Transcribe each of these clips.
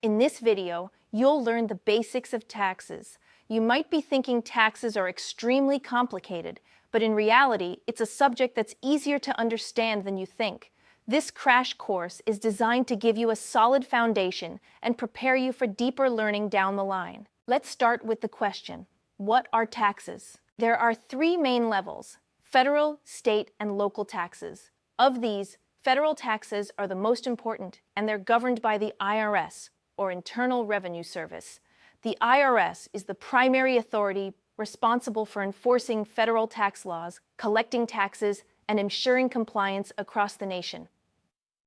In this video, you'll learn the basics of taxes. You might be thinking taxes are extremely complicated, but in reality, it's a subject that's easier to understand than you think. This crash course is designed to give you a solid foundation and prepare you for deeper learning down the line. Let's start with the question, what are taxes? There are three main levels: federal, state, and local taxes. Of these, federal taxes are the most important, and they're governed by the IRS, or Internal Revenue Service. The IRS is the primary authority responsible for enforcing federal tax laws, collecting taxes, and ensuring compliance across the nation.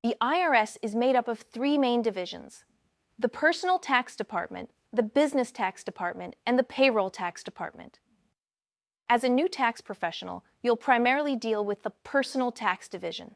The IRS is made up of three main divisions: the Personal Tax Department, the Business Tax Department, and the Payroll Tax Department. As a new tax professional, you'll primarily deal with the Personal Tax Division.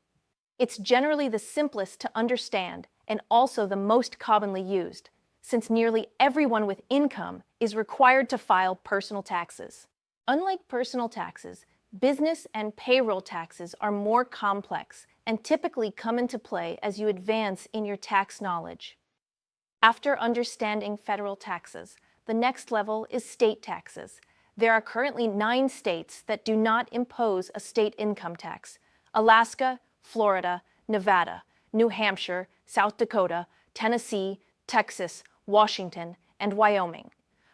It's generally the simplest to understand and also the most commonly used, since nearly everyone with income is required to file personal taxes. Unlike personal taxes, business and payroll taxes are more complex and typically come into play as you advance in your tax knowledge. After understanding federal taxes, the next level is state taxes. There are currently 9 states that do not impose a state income tax: Alaska, Florida, Nevada, New Hampshire, South Dakota, Tennessee, Texas, Washington, and Wyoming.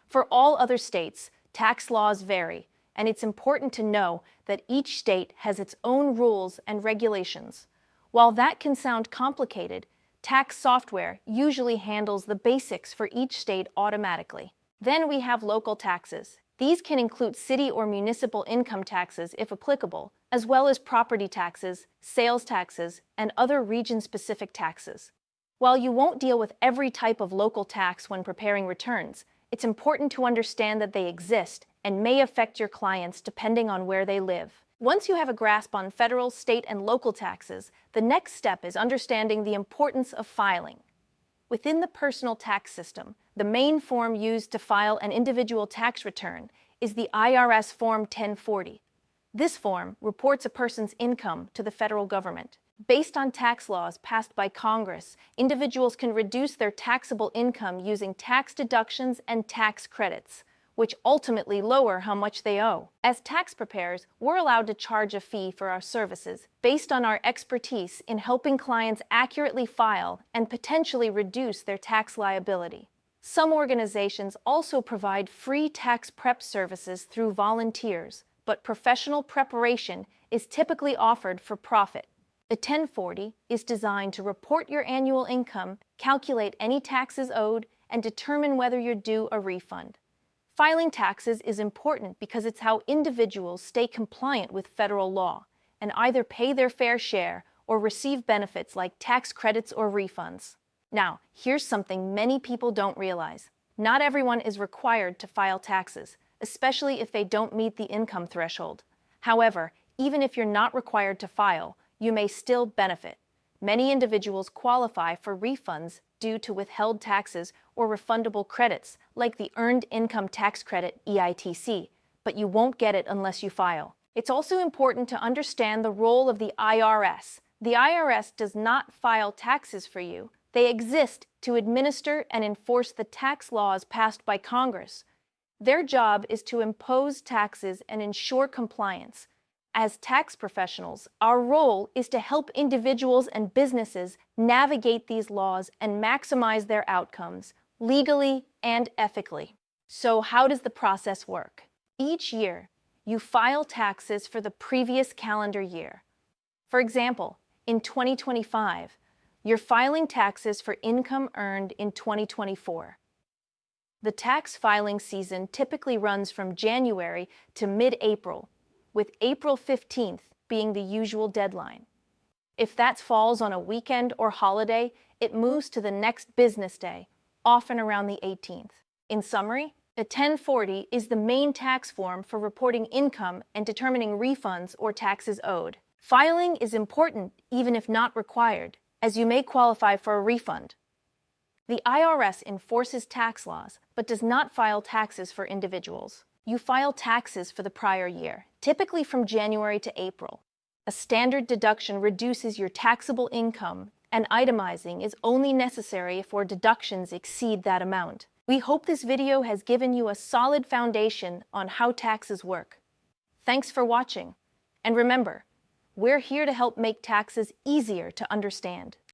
For all other states, tax laws vary, and it's important to know that each state has its own rules and regulations. While that can sound complicated, tax software usually handles the basics for each state automatically. Then we have local taxes. These can include city or municipal income taxes if applicable, as well as property taxes, sales taxes, and other region-specific taxes. While you won't deal with every type of local tax when preparing returns, it's important to understand that they exist and may affect your clients depending on where they live. Once you have a grasp on federal, state, and local taxes, the next step is understanding the importance of filing. Within the personal tax system, the main form used to file an individual tax return is the IRS Form 1040. This form reports a person's income to the federal government. Based on tax laws passed by Congress, individuals can reduce their taxable income using tax deductions and tax credits, which ultimately lower how much they owe. As tax preparers, we're allowed to charge a fee for our services based on our expertise in helping clients accurately file and potentially reduce their tax liability. Some organizations also provide free tax prep services through volunteers, but professional preparation is typically offered for profit. The 1040 is designed to report your annual income, calculate any taxes owed, and determine whether you're due a refund. Filing taxes is important because it's how individuals stay compliant with federal law and either pay their fair share or receive benefits like tax credits or refunds. Now, here's something many people don't realize. Not everyone is required to file taxes, especially if they don't meet the income threshold. However, even if you're not required to file, you may still benefit. Many individuals qualify for refunds due to withheld taxes or refundable credits, like the Earned Income Tax Credit (EITC), but you won't get it unless you file. It's also important to understand the role of the IRS. The IRS does not file taxes for you. They exist to administer and enforce the tax laws passed by Congress. Their job is to impose taxes and ensure compliance. As tax professionals, our role is to help individuals and businesses navigate these laws and maximize their outcomes, legally and ethically. So how does the process work? Each year, you file taxes for the previous calendar year. For example, in 2025, you're filing taxes for income earned in 2024. The tax filing season typically runs from January to mid-April, with April 15th being the usual deadline. If that falls on a weekend or holiday, it moves to the next business day, often around the 18th. In summary, the 1040 is the main tax form for reporting income and determining refunds or taxes owed. Filing is important even if not required, as you may qualify for a refund. The IRS enforces tax laws, but does not file taxes for individuals. You file taxes for the prior year, typically from January to April. A standard deduction reduces your taxable income and itemizing is only necessary if our deductions exceed that amount. We hope this video has given you a solid foundation on how taxes work. Thanks for watching, and remember, we're here to help make taxes easier to understand.